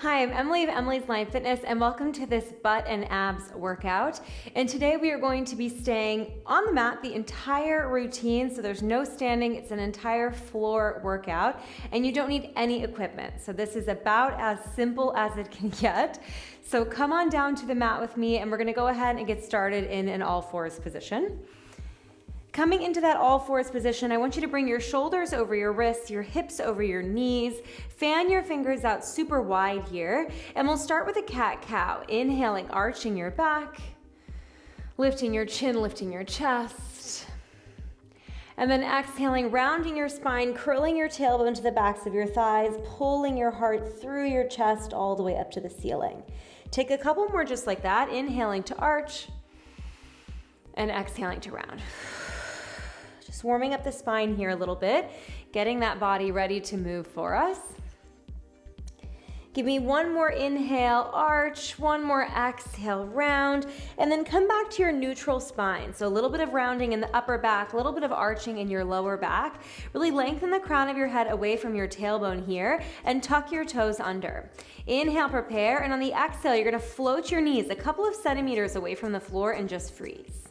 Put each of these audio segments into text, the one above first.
Hi, I'm Emily of Emily's Life Fitness and welcome to this butt and abs workout. And today we are going to be staying on the mat the entire routine, so there's no standing, it's an entire floor workout and you don't need any equipment. So this is about as simple as it can get. So come on down to the mat with me and we're gonna go ahead and get started in an all fours position. Coming into that all fours position, I want you to bring your shoulders over your wrists, your hips over your knees, fan your fingers out super wide here, and we'll start with a cat-cow. Inhaling, arching your back, lifting your chin, lifting your chest, and then exhaling, rounding your spine, curling your tailbone to the backs of your thighs, pulling your heart through your chest all the way up to the ceiling. Take a couple more just like that, inhaling to arch, and exhaling to round. Just warming up the spine here a little bit, getting that body ready to move for us. Give me one more inhale, arch, one more exhale, round, and then come back to your neutral spine. So a little bit of rounding in the upper back, a little bit of arching in your lower back. Really lengthen the crown of your head away from your tailbone here and tuck your toes under. Inhale, prepare, and on the exhale, you're gonna float your knees a couple of centimeters away from the floor and just freeze.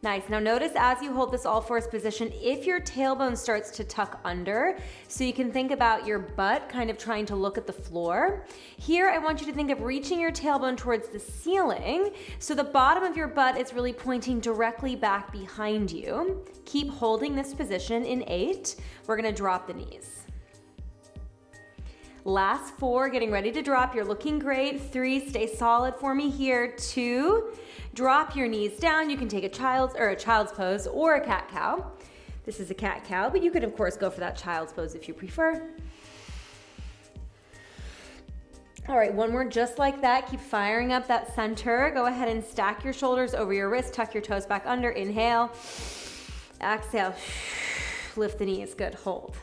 Nice. Now notice as you hold this all fours position, if your tailbone starts to tuck under, so you can think about your butt kind of trying to look at the floor. Here, I want you to think of reaching your tailbone towards the ceiling, so the bottom of your butt is really pointing directly back behind you. Keep holding this position in 8. We're gonna drop the knees. Last 4, getting ready to drop. You're looking great. 3, stay solid for me here. 2, drop your knees down. You can take a child's pose or a cat-cow. This is a cat-cow, but you could of course go for that child's pose if you prefer. All right, one more just like that. Keep firing up that center. Go ahead and stack your shoulders over your wrist. Tuck your toes back under. Inhale. Exhale. Lift the knees. Good. Hold.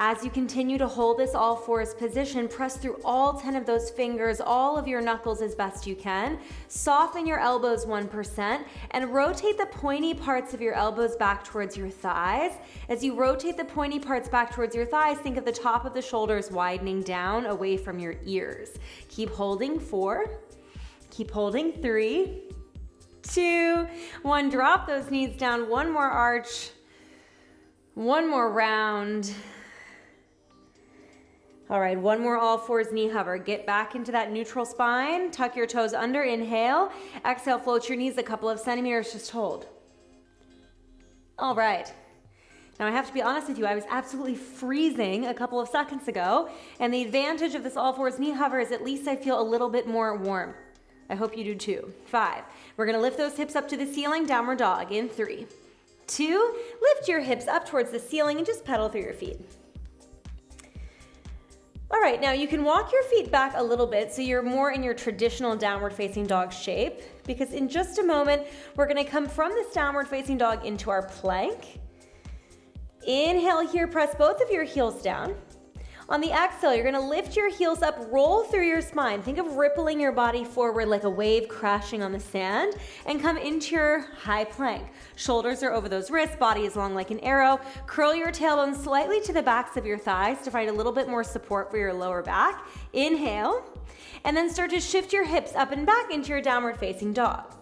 As you continue to hold this all fours position, press through all 10 of those fingers, all of your knuckles as best you can. Soften your elbows 1% and rotate the pointy parts of your elbows back towards your thighs. As you rotate the pointy parts back towards your thighs, think of the top of the shoulders widening down away from your ears. Keep holding. 4, keep holding. 3, 2, 1. Drop those knees down. One more arch, one more round. All right, one more all fours knee hover. Get back into that neutral spine. Tuck your toes under, inhale. Exhale, float your knees a couple of centimeters, just hold. All right. Now I have to be honest with you, I was absolutely freezing a couple of seconds ago, and the advantage of this all fours knee hover is at least I feel a little bit more warm. I hope you do too. 5, we're gonna lift those hips up to the ceiling, downward dog in 3, 2, lift your hips up towards the ceiling and just pedal through your feet. All right, now you can walk your feet back a little bit so you're more in your traditional downward facing dog shape, because in just a moment, we're gonna come from this downward facing dog into our plank. Inhale here, press both of your heels down. On the exhale, you're gonna lift your heels up, roll through your spine. Think of rippling your body forward like a wave crashing on the sand, and come into your high plank. Shoulders are over those wrists, body is long like an arrow. Curl your tailbone slightly to the backs of your thighs to find a little bit more support for your lower back. Inhale, and then start to shift your hips up and back into your downward facing dog.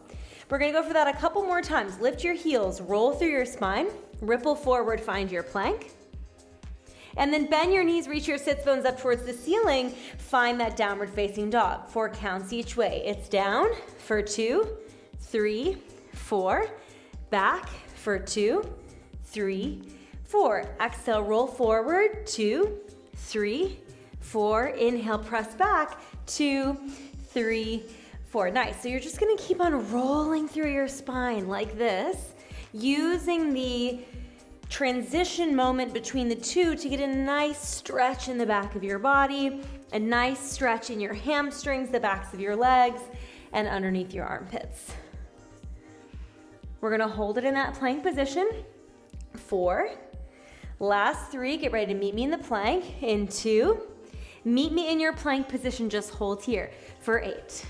We're gonna go for that a couple more times. Lift your heels, roll through your spine, ripple forward, find your plank. And then bend your knees, reach your sits bones up towards the ceiling, find that downward facing dog. 4 counts each way. It's down for 2, 3, 4, back for 2, 3, 4. Exhale, roll forward, 2, 3, 4. Inhale, press back, 2, 3, 4. Nice, so you're just gonna keep on rolling through your spine like this, using the transition moment between the two to get a nice stretch in the back of your body, a nice stretch in your hamstrings, the backs of your legs, and underneath your armpits. We're gonna hold it in that plank position. 4, last 3, get ready to meet me in the plank. In 2, meet me in your plank position, just hold here for 8.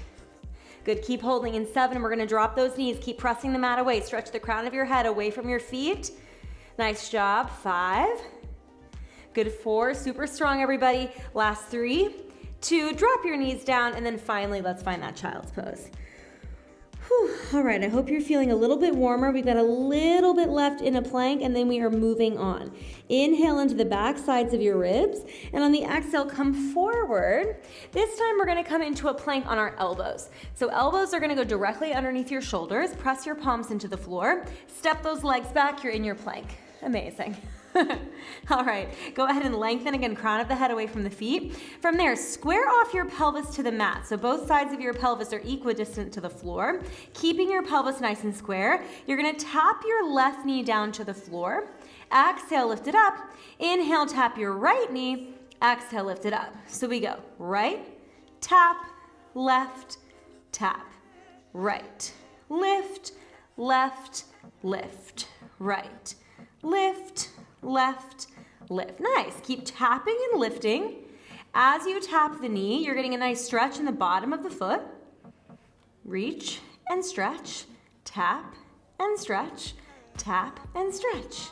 Good, keep holding. In 7, we're gonna drop those knees, keep pressing the mat away, stretch the crown of your head away from your feet. Nice job. 5, Good, 4, super strong everybody. Last 3, 2, drop your knees down, and then finally, let's find that child's pose. Whew. All right, I hope you're feeling a little bit warmer. We've got a little bit left in a plank, and then we are moving on. Inhale into the back sides of your ribs, and on the exhale, come forward. This time, we're gonna come into a plank on our elbows. So elbows are gonna go directly underneath your shoulders. Press your palms into the floor. Step those legs back, you're in your plank. Amazing. All right, go ahead and lengthen again, crown of the head away from the feet. From there, square off your pelvis to the mat. So both sides of your pelvis are equidistant to the floor. Keeping your pelvis nice and square, you're gonna tap your left knee down to the floor. Exhale, lift it up. Inhale, tap your right knee. Exhale, lift it up. So we go right, tap, left, tap, right, lift, left, lift, right, lift, left, lift. Nice. Keep tapping and lifting. As you tap the knee, you're getting a nice stretch in the bottom of the foot. Reach and stretch, tap and stretch, tap and stretch.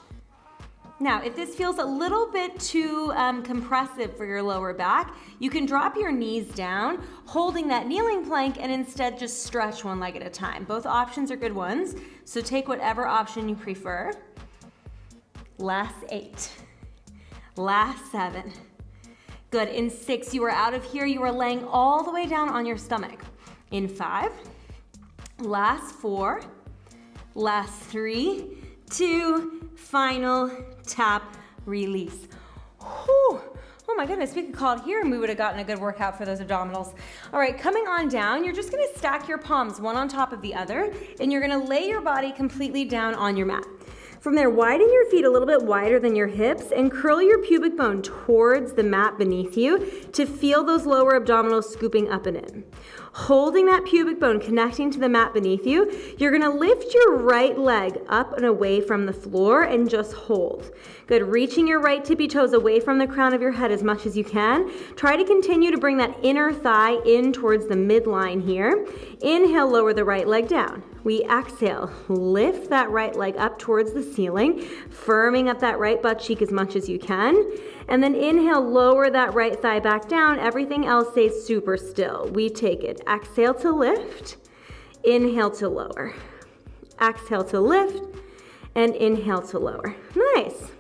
Now, if this feels a little bit too compressive for your lower back, you can drop your knees down, holding that kneeling plank, and instead just stretch one leg at a time. Both options are good ones, so take whatever option you prefer. Last 8, last 7. Good, in 6, you are out of here. You are laying all the way down on your stomach. In 5, last 4, last 3, 2, final, tap, release. Whew. Oh my goodness, we could call it here and we would have gotten a good workout for those abdominals. All right, coming on down, you're just gonna stack your palms one on top of the other, and you're gonna lay your body completely down on your mat. From there, widen your feet a little bit wider than your hips and curl your pubic bone towards the mat beneath you to feel those lower abdominals scooping up and in. Holding that pubic bone connecting to the mat beneath you, you're gonna lift your right leg up and away from the floor and just hold. Good, reaching your right tippy toes away from the crown of your head as much as you can. Try to continue to bring that inner thigh in towards the midline here. Inhale, lower the right leg down. We exhale, lift that right leg up towards the ceiling, firming up that right butt cheek as much as you can. And then inhale, lower that right thigh back down. Everything else stays super still. We take it. Exhale to lift, inhale to lower. Exhale to lift, and inhale to lower. Nice.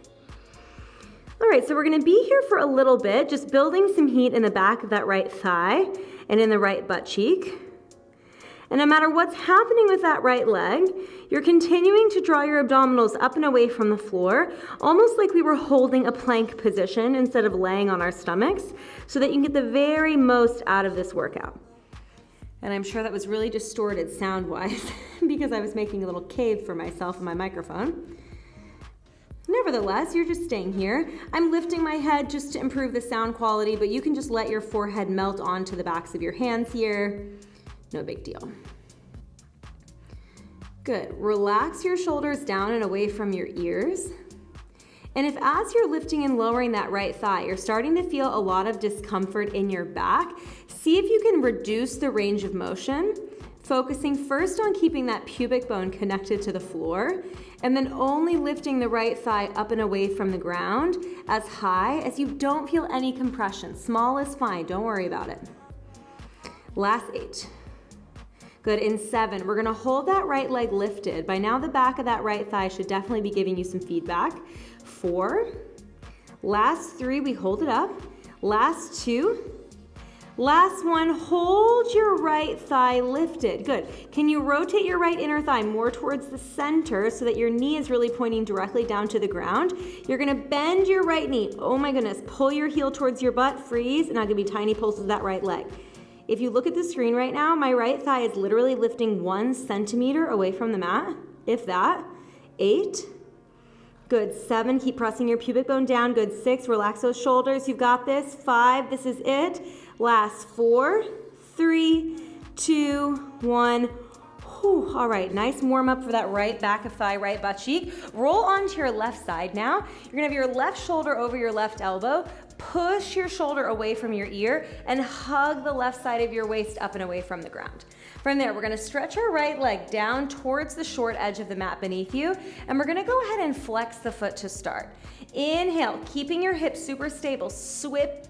All right, so we're gonna be here for a little bit, just building some heat in the back of that right thigh and in the right butt cheek. And no matter what's happening with that right leg, you're continuing to draw your abdominals up and away from the floor, almost like we were holding a plank position instead of laying on our stomachs, so that you can get the very most out of this workout. And I'm sure that was really distorted sound-wise because I was making a little cave for myself in my microphone. Nevertheless, you're just staying here. I'm lifting my head just to improve the sound quality, but you can just let your forehead melt onto the backs of your hands here. No big deal. Good. Relax your shoulders down and away from your ears. And if as you're lifting and lowering that right thigh, you're starting to feel a lot of discomfort in your back, see if you can reduce the range of motion, focusing first on keeping that pubic bone connected to the floor, and then only lifting the right thigh up and away from the ground as high as you don't feel any compression. Small is fine, don't worry about it. Last 8. Good, in 7, we're gonna hold that right leg lifted. By now the back of that right thigh should definitely be giving you some feedback. 4, last 3, we hold it up. Last 2, last 1, hold your right thigh lifted. Good, can you rotate your right inner thigh more towards the center so that your knee is really pointing directly down to the ground? You're gonna bend your right knee. Oh my goodness, pull your heel towards your butt, freeze, and now gonna be tiny pulses of that right leg. If you look at the screen right now, my right thigh is literally lifting 1 centimeter away from the mat, if that. 8. Good. 7, keep pressing your pubic bone down. Good. 6, relax those shoulders. You've got this. 5, this is it. Last 4, 3, 2, 1. Whew. All right, nice warm up for that right back of thigh, right butt cheek. Roll onto your left side now. You're gonna have your left shoulder over your left elbow. Push your shoulder away from your ear and hug the left side of your waist up and away from the ground. From there, we're gonna stretch our right leg down towards the short edge of the mat beneath you, and we're gonna go ahead and flex the foot to start. Inhale, keeping your hips super stable, sweep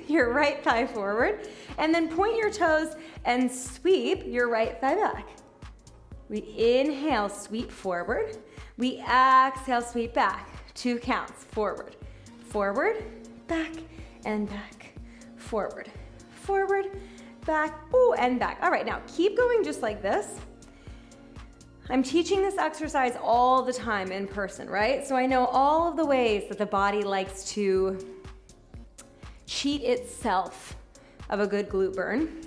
your right thigh forward, and then point your toes and sweep your right thigh back. We inhale, sweep forward. We exhale, sweep back. 2 counts, forward, forward, back, and back, forward, forward, back, ooh, and back. All right, now keep going just like this. I'm teaching this exercise all the time in person, right? So I know all of the ways that the body likes to cheat itself of a good glute burn.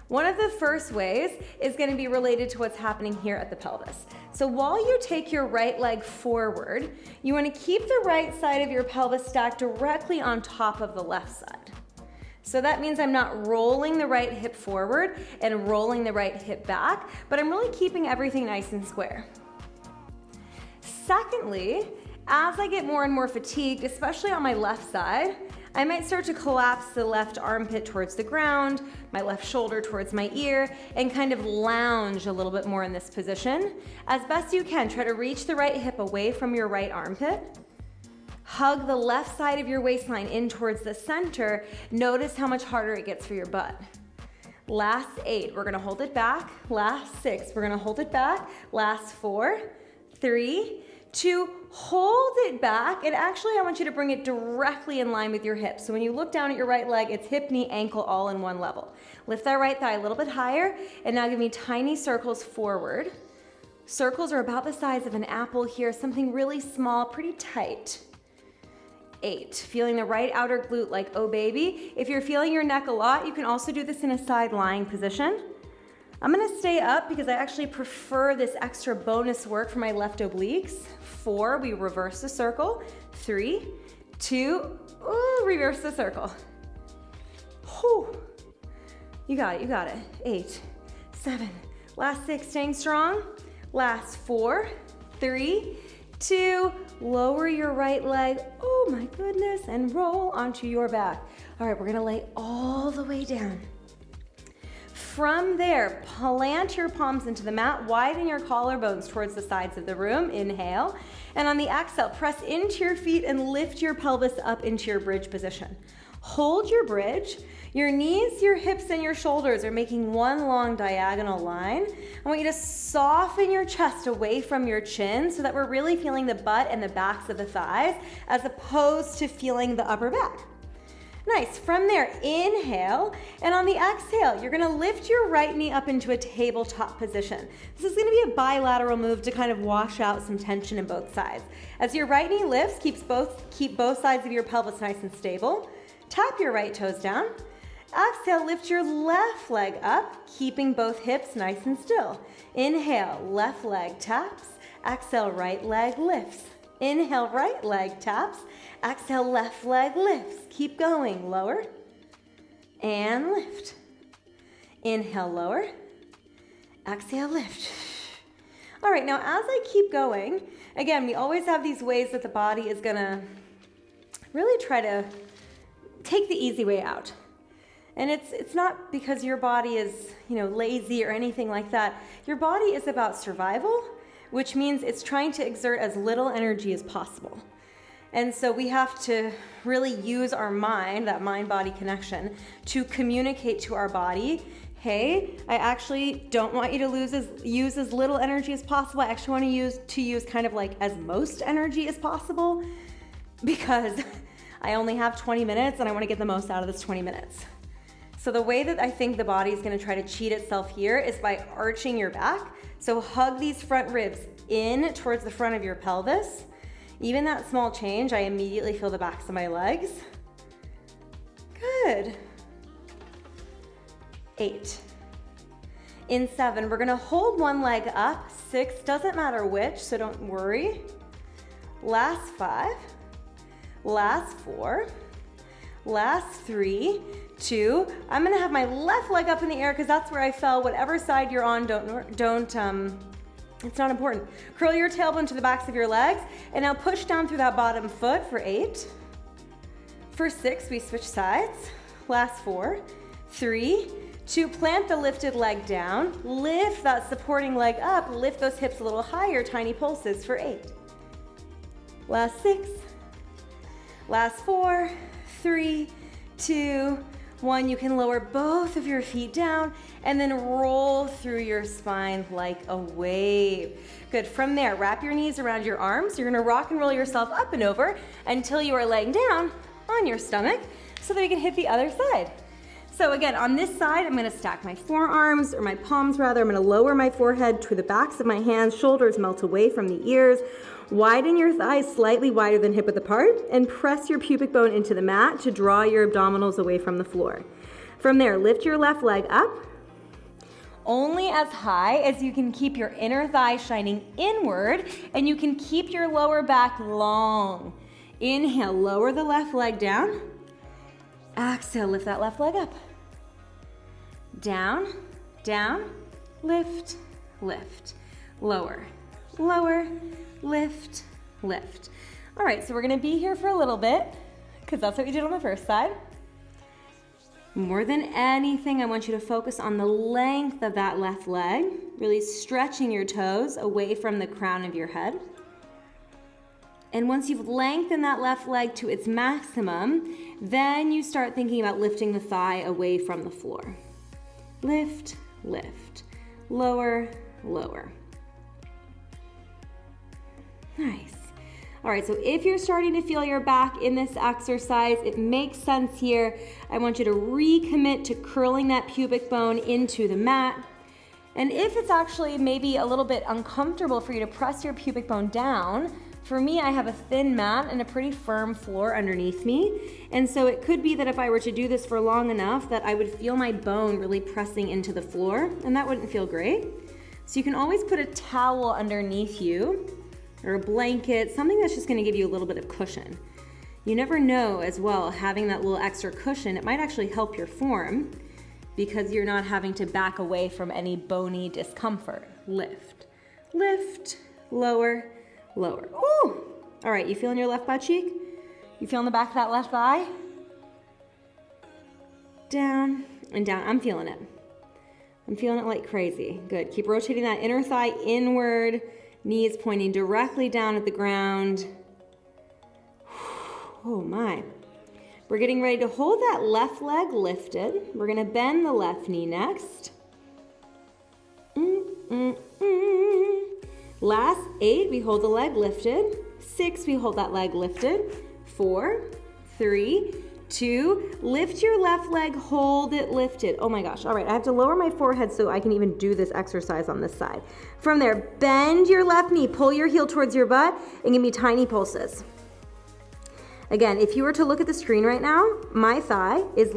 One of the first ways is going to be related to what's happening here at the pelvis. So while you take your right leg forward, you want to keep the right side of your pelvis stacked directly on top of the left side. So that means I'm not rolling the right hip forward and rolling the right hip back, but I'm really keeping everything nice and square. Secondly, as I get more and more fatigued, especially on my left side, I might start to collapse the left armpit towards the ground, my left shoulder towards my ear, and kind of lounge a little bit more in this position. As best you can, try to reach the right hip away from your right armpit. Hug the left side of your waistline in towards the center. Notice how much harder it gets for your butt. Last 8, we're gonna hold it back. Last 6, we're gonna hold it back. Last 4, 3, 2, hold it back. And actually, I want you to bring it directly in line with your hips. So when you look down at your right leg, it's hip, knee, ankle all in one level. Lift that right thigh a little bit higher, and now give me tiny circles forward. Circles are about the size of an apple here, something really small, pretty tight. 8, feeling the right outer glute like, oh baby. If you're feeling your neck a lot, you can also do this in a side lying position. I'm gonna stay up because I actually prefer this extra bonus work for my left obliques. 4, we reverse the circle. 3, 2, ooh, reverse the circle. Whew. You got it, you got it. 8, 7, last 6, staying strong. Last 4, 3, 2, lower your right leg, oh my goodness, and roll onto your back. All right, we're gonna lay all the way down. From there, plant your palms into the mat, widen your collarbones towards the sides of the room, inhale, and on the exhale, press into your feet and lift your pelvis up into your bridge position. Hold your bridge. Your knees, your hips, and your shoulders are making one long diagonal line. I want you to soften your chest away from your chin so that we're really feeling the butt and the backs of the thighs as opposed to feeling the upper back. Nice. From there, inhale, and on the exhale, you're gonna lift your right knee up into a tabletop position. This is gonna be a bilateral move to kind of wash out some tension in both sides. As your right knee lifts, keep both sides of your pelvis nice and stable. Tap your right toes down. Exhale, lift your left leg up, keeping both hips nice and still. Inhale, left leg taps. Exhale, right leg lifts. Inhale, right leg taps. Exhale, left leg lifts. Keep going, lower and lift. Inhale, lower. Exhale, lift. All right, now as I keep going, again, we always have these ways that the body is gonna really try to take the easy way out. And it's not because your body is, lazy or anything like that. Your body is about survival, which means it's trying to exert as little energy as possible. And so we have to really use our mind, that mind-body connection, to communicate to our body, hey, I actually don't want you to use as little energy as possible. I actually want to use kind of like as most energy as possible because I only have 20 minutes and I want to get the most out of this 20 minutes. So the way that I think the body is going to try to cheat itself here is by arching your back. So hug these front ribs in towards the front of your pelvis. Even that small change, I immediately feel the backs of my legs. Good. 8. In 7, we're gonna hold one leg up. 6, doesn't matter which, so don't worry. Last 5. Last 4. Last 3, 2. I'm gonna have my left leg up in the air because that's where I fell. Whatever side you're on, it's not important. Curl your tailbone to the backs of your legs, and now push down through that bottom foot for 8. For 6, we switch sides. Last 4, 3, To plant the lifted leg down, lift that supporting leg up, lift those hips a little higher, tiny pulses for 8. Last 6. Last 4, 3, 2, 1. You can lower both of your feet down and then roll through your spine like a wave. Good. From there, wrap your knees around your arms. You're gonna rock and roll yourself up and over until you are laying down on your stomach so that we can hit the other side. So again, on this side, I'm gonna stack my forearms, or my palms rather. I'm gonna lower my forehead to the backs of my hands, shoulders melt away from the ears. Widen your thighs slightly wider than hip width apart, and press your pubic bone into the mat to draw your abdominals away from the floor. From there, lift your left leg up, only as high as you can keep your inner thigh shining inward, and you can keep your lower back long. Inhale, lower the left leg down. Exhale, lift that left leg up. Down, down, lift, lift, lower, lower, lift, lift. All right, so we're gonna be here for a little bit because that's what we did on the first side. More than anything, I want you to focus on the length of that left leg, really stretching your toes away from the crown of your head. And once you've lengthened that left leg to its maximum, then you start thinking about lifting the thigh away from the floor. Lift, lift, lower, lower. Nice. All right, so if you're starting to feel your back in this exercise, it makes sense here. I want you to recommit to curling that pubic bone into the mat. And if it's actually maybe a little bit uncomfortable for you to press your pubic bone down, for me, I have a thin mat and a pretty firm floor underneath me. And so it could be that if I were to do this for long enough that I would feel my bone really pressing into the floor, and that wouldn't feel great. So you can always put a towel underneath you, or a blanket, something that's just gonna give you a little bit of cushion. You never know as well, having that little extra cushion, it might actually help your form because you're not having to back away from any bony discomfort. Lift, lift, lower, lower. Ooh! All right, you feeling your left butt cheek? You feeling the back of that left thigh? Down and down. I'm feeling it. I'm feeling it like crazy. Good. Keep rotating that inner thigh inward, knees pointing directly down at the ground. Oh my. We're getting ready to hold that left leg lifted. We're gonna bend the left knee next. Last 8, we hold the leg lifted. 6, we hold that leg lifted. 4, 3, 2, lift your left leg, hold it lifted. Oh my gosh, all right, I have to lower my forehead so I can even do this exercise on this side. From there, bend your left knee, pull your heel towards your butt, and give me tiny pulses. Again, if you were to look at the screen right now, my thigh is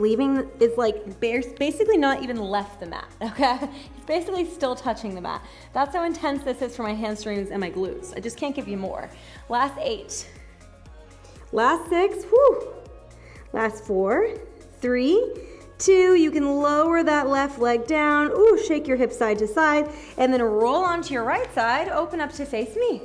basically not even left the mat, okay? It's basically still touching the mat. That's how intense this is for my hamstrings and my glutes. I just can't give you more. Last 8. Last 6, whew. Last 4, 3, 2, you can lower that left leg down. Ooh, shake your hips side to side, and then roll onto your right side, open up to face me.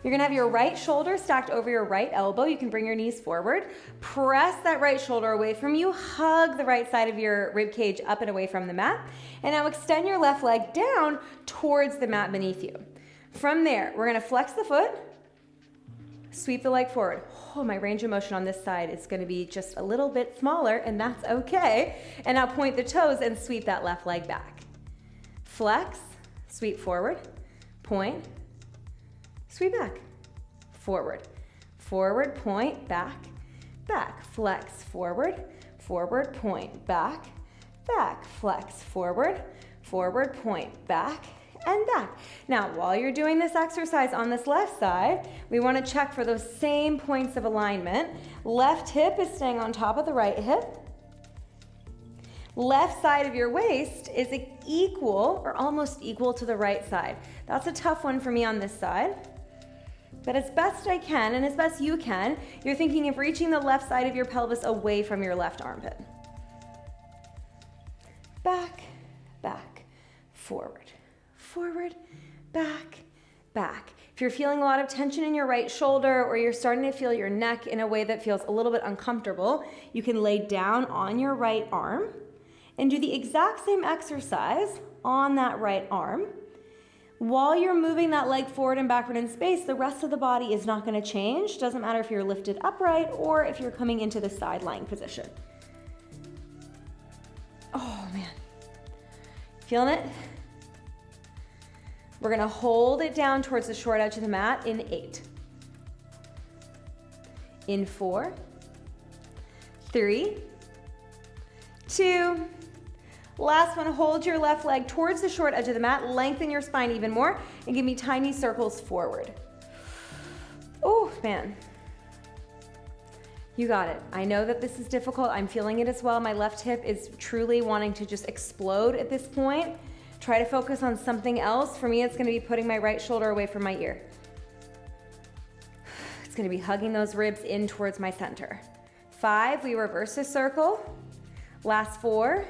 You're gonna have your right shoulder stacked over your right elbow. You can bring your knees forward. Press that right shoulder away from you. Hug the right side of your rib cage up and away from the mat. And now extend your left leg down towards the mat beneath you. From there, we're gonna flex the foot, sweep the leg forward. Oh, my range of motion on this side is gonna be just a little bit smaller, and that's okay. And now point the toes and sweep that left leg back. Flex, sweep forward, point, sweep back, forward, forward, point, back, back, flex, forward, forward, point, back, back, flex, forward, forward, point, back, and back. Now, while you're doing this exercise on this left side, we want to check for those same points of alignment. Left hip is staying on top of the right hip. Left side of your waist is equal or almost equal to the right side. That's a tough one for me on this side. But as best I can, and as best you can, you're thinking of reaching the left side of your pelvis away from your left armpit. Back, back, forward, forward, back, back. If you're feeling a lot of tension in your right shoulder, or you're starting to feel your neck in a way that feels a little bit uncomfortable, you can lay down on your right arm and do the exact same exercise on that right arm. While you're moving that leg forward and backward in space, the rest of the body is not going to change. Doesn't matter if you're lifted upright or if you're coming into the side lying position. Oh man. Feeling it? We're going to hold it down towards the short edge of the mat in 8. In 4, 3, 2, last one, hold your left leg towards the short edge of the mat, lengthen your spine even more, and give me tiny circles forward. Oh, man. You got it. I know that this is difficult. I'm feeling it as well. My left hip is truly wanting to just explode at this point. Try to focus on something else. For me, it's going to be putting my right shoulder away from my ear. It's going to be hugging those ribs in towards my center. 5, we reverse the circle. Last 4,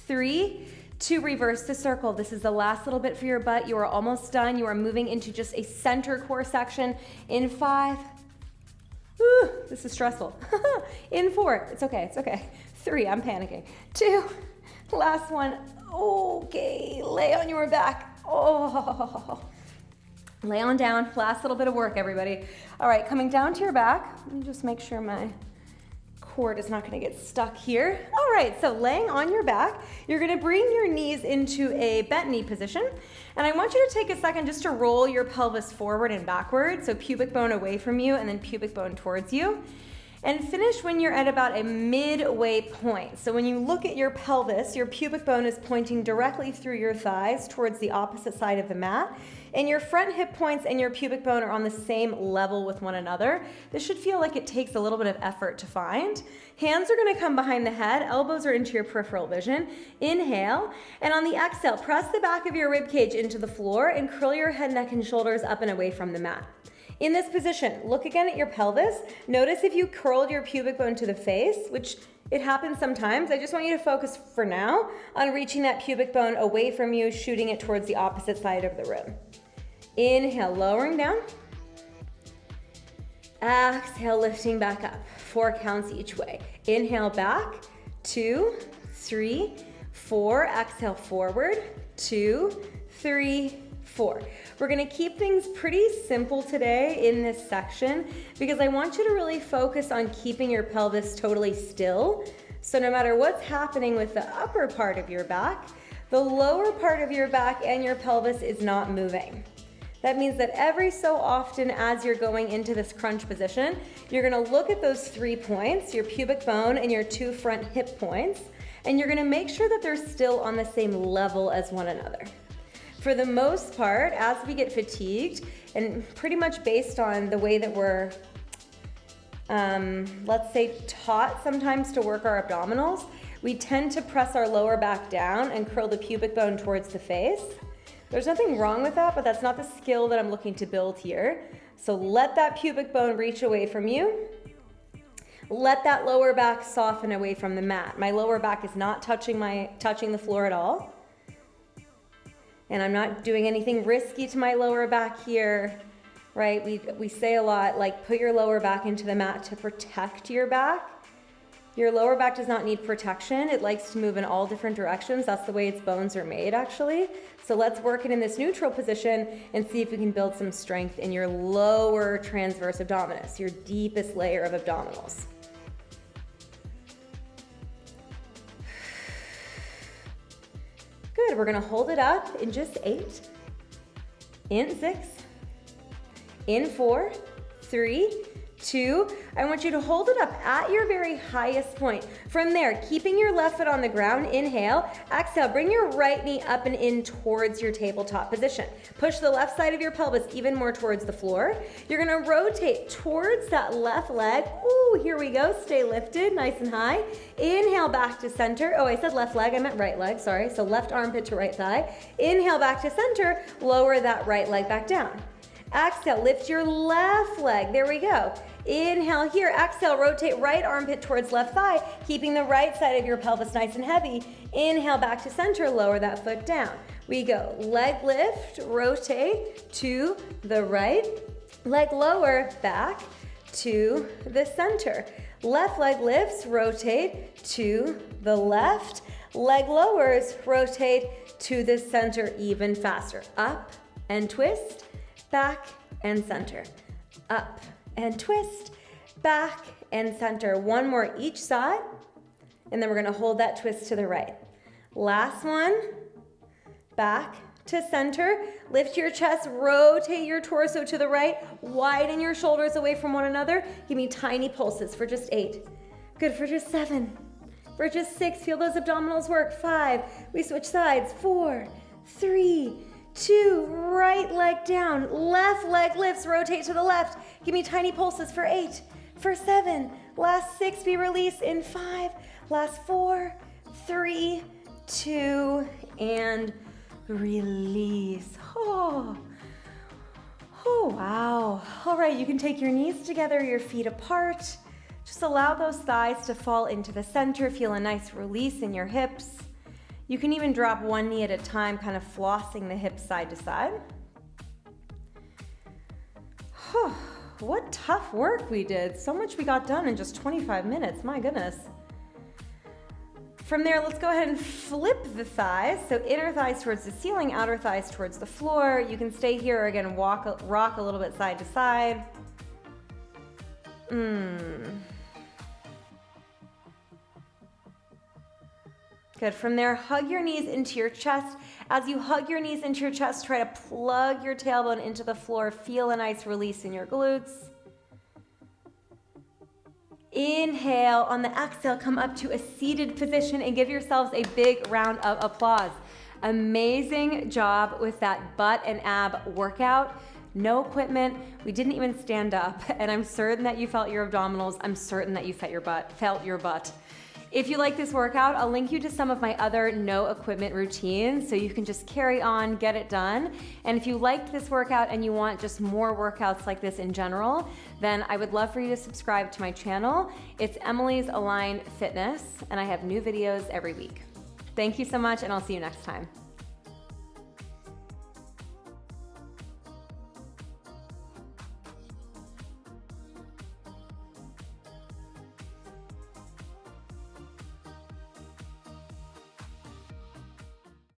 3, 2, reverse the circle. This is the last little bit for your butt. You are almost done. You are moving into just a center core section. In 5, ooh, this is stressful. In 4, it's okay, it's okay. 3, I'm panicking. 2, last one. Okay, lay on your back. Oh, lay on down. Last little bit of work, everybody. All right, coming down to your back. Let me just make sure my cord is not going to get stuck here. All right, so laying on your back, you're going to bring your knees into a bent knee position. And I want you to take a second just to roll your pelvis forward and backward. So pubic bone away from you and then pubic bone towards you. And finish when you're at about a midway point. So when you look at your pelvis, your pubic bone is pointing directly through your thighs towards the opposite side of the mat. And your front hip points and your pubic bone are on the same level with one another. This should feel like it takes a little bit of effort to find. Hands are going to come behind the head. Elbows are into your peripheral vision. Inhale. And on the exhale, press the back of your rib cage into the floor and curl your head, neck, and shoulders up and away from the mat. In this position, look again at your pelvis. Notice if you curled your pubic bone to the face, which it happens sometimes. I just want you to focus for now on reaching that pubic bone away from you, shooting it towards the opposite side of the rib. Inhale, lowering down. Exhale, lifting back up. 4 counts each way. Inhale back, 2, 3, 4. Exhale forward, 2, 3, 4. We're going to keep things pretty simple today in this section because I want you to really focus on keeping your pelvis totally still. So no matter what's happening with the upper part of your back, the lower part of your back and your pelvis is not moving. That means that every so often as you're going into this crunch position, you're going to look at those 3 points, your pubic bone and your 2 front hip points, and you're going to make sure that they're still on the same level as one another. For the most part, as we get fatigued, and pretty much based on the way that we're, let's say, taught sometimes to work our abdominals, we tend to press our lower back down and curl the pubic bone towards the face. There's nothing wrong with that, but that's not the skill that I'm looking to build here. So let that pubic bone reach away from you. Let that lower back soften away from the mat. My lower back is not touching the floor at all. And I'm not doing anything risky to my lower back here, right? We say a lot, like put your lower back into the mat to protect your back. Your lower back does not need protection. It likes to move in all different directions. That's the way its bones are made, actually. So let's work it in this neutral position and see if we can build some strength in your lower transverse abdominis, your deepest layer of abdominals. Good, we're gonna hold it up in just 8, in 6, in 4, 3, 2. I want you to hold it up at your very highest point. From there, keeping your left foot on the ground, inhale. Exhale, bring your right knee up and in towards your tabletop position. Push the left side of your pelvis even more towards the floor. You're gonna rotate towards that left leg. Ooh, here we go, stay lifted, nice and high. Inhale back to center. Oh, I said left leg, I meant right leg, sorry. So left armpit to right thigh. Inhale back to center, lower that right leg back down. Exhale, lift your left leg. There we go. Inhale here. Exhale, rotate right armpit towards left thigh, keeping the right side of your pelvis nice and heavy. Inhale back to center, lower that foot down. We go leg lift, rotate to the right, leg lower, back to the center. Left leg lifts, rotate to the left. Leg lowers, rotate to the center even faster. Up and twist, back and center. Up and twist, back and center. One more each side, and then we're gonna hold that twist to the right. Last one, back to center. Lift your chest, rotate your torso to the right, widen your shoulders away from one another. Give me tiny pulses for just 8. Good for just 7. For just 6, feel those abdominals work. 5, we switch sides. 4, 3, 2, right leg down. Left leg lifts, rotate to the left. Give me tiny pulses for 8, for 7. Last 6, we release in 5. Last 4, 3, 2, and release. Oh, wow. All right, you can take your knees together, your feet apart. Just allow those thighs to fall into the center. Feel a nice release in your hips. You can even drop one knee at a time, kind of flossing the hips side to side. What tough work we did. So much we got done in just 25 minutes, my goodness. From there, let's go ahead and flip the thighs. So inner thighs towards the ceiling, outer thighs towards the floor. You can stay here or again, rock a little bit side to side. Good. From there, hug your knees into your chest. As you hug your knees into your chest, try to plug your tailbone into the floor. Feel a nice release in your glutes. Inhale. On the exhale, come up to a seated position and give yourselves a big round of applause. Amazing job with that butt and ab workout. No equipment. We didn't even stand up. And I'm certain that you felt your abdominals. I'm certain that you felt your butt. If you like this workout, I'll link you to some of my other no equipment routines so you can just carry on, get it done. And if you liked this workout and you want just more workouts like this in general, then I would love for you to subscribe to my channel. It's Emily's Align Fitness, and I have new videos every week. Thank you so much, and I'll see you next time.